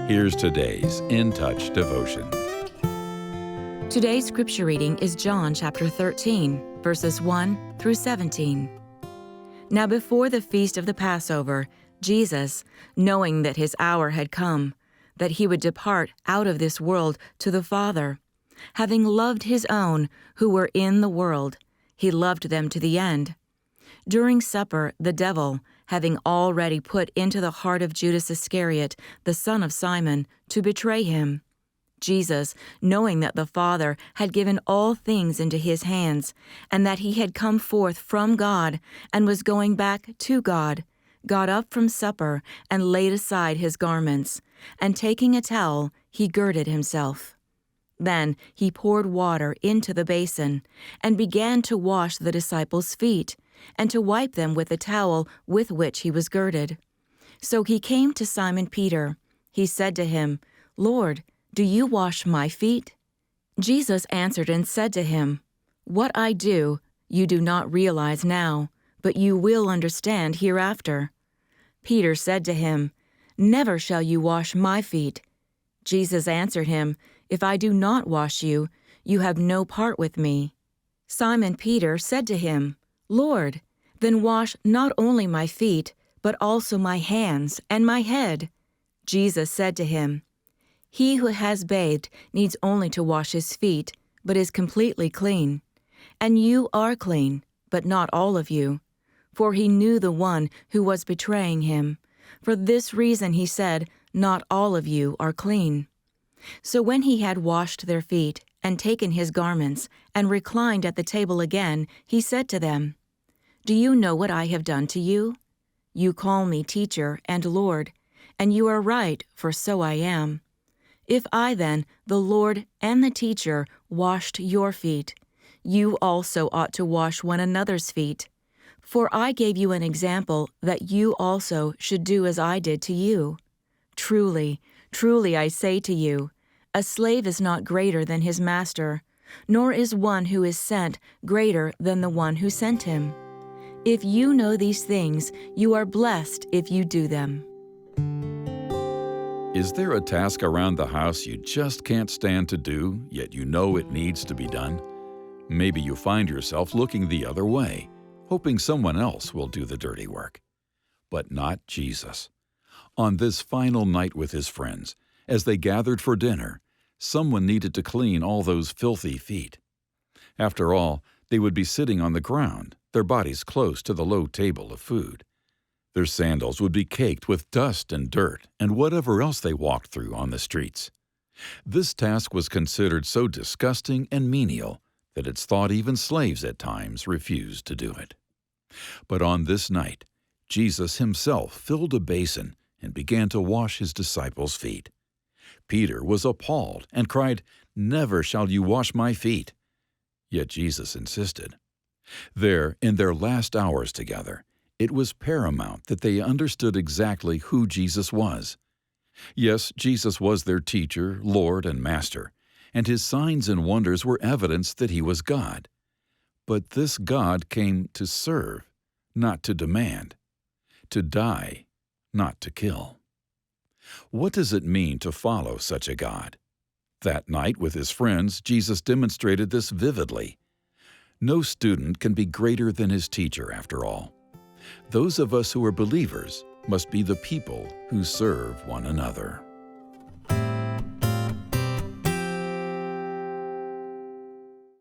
Here's today's In Touch devotion. Today's scripture reading is John chapter 13, verses 1 through 17. Now before the feast of the Passover, Jesus, knowing that his hour had come, that he would depart out of this world to the Father, having loved his own who were in the world, he loved them to the end. During supper, the devil, having already put into the heart of Judas Iscariot, the son of Simon, to betray him, Jesus, knowing that the Father had given all things into his hands, and that he had come forth from God and was going back to God, got up from supper and laid aside his garments, and taking a towel, he girded himself. Then he poured water into the basin, and began to wash the disciples' feet, and to wipe them with the towel with which he was girded. So he came to Simon Peter. He said to him, "Lord, do you wash my feet?" Jesus answered and said to him, "What I do, you do not realize now, but you will understand hereafter." Peter said to him, "Never shall you wash my feet." Jesus answered him, "If I do not wash you, you have no part with me." Simon Peter said to him, "Lord, then wash not only my feet, but also my hands and my head." Jesus said to him, "He who has bathed needs only to wash his feet, but is completely clean. And you are clean, but not all of you." For he knew the one who was betraying him. For this reason he said, "Not all of you are clean." So when he had washed their feet, and taken his garments, and reclined at the table again, he said to them, "Do you know what I have done to you? You call me teacher and Lord, and you are right, for so I am. If I then, the Lord and the teacher, washed your feet, you also ought to wash one another's feet. For I gave you an example that you also should do as I did to you. Truly, truly I say to you, a slave is not greater than his master, nor is one who is sent greater than the one who sent him. If you know these things, you are blessed if you do them." Is there a task around the house you just can't stand to do, yet you know it needs to be done? Maybe you find yourself looking the other way, hoping someone else will do the dirty work. But not Jesus. On this final night with his friends, as they gathered for dinner, someone needed to clean all those filthy feet. After all, they would be sitting on the ground, their bodies close to the low table of food. Their sandals would be caked with dust and dirt and whatever else they walked through on the streets. This task was considered so disgusting and menial that it's thought even slaves at times refused to do it. But on this night, Jesus himself filled a basin and began to wash his disciples' feet. Peter was appalled and cried, "Never shall you wash my feet." Yet Jesus insisted. There, in their last hours together, it was paramount that they understood exactly who Jesus was. Yes, Jesus was their teacher, Lord, and Master, and his signs and wonders were evidence that he was God. But this God came to serve, not to demand, to die, not to kill. What does it mean to follow such a God? That night with his friends, Jesus demonstrated this vividly. No student can be greater than his teacher, after all. Those of us who are believers must be the people who serve one another.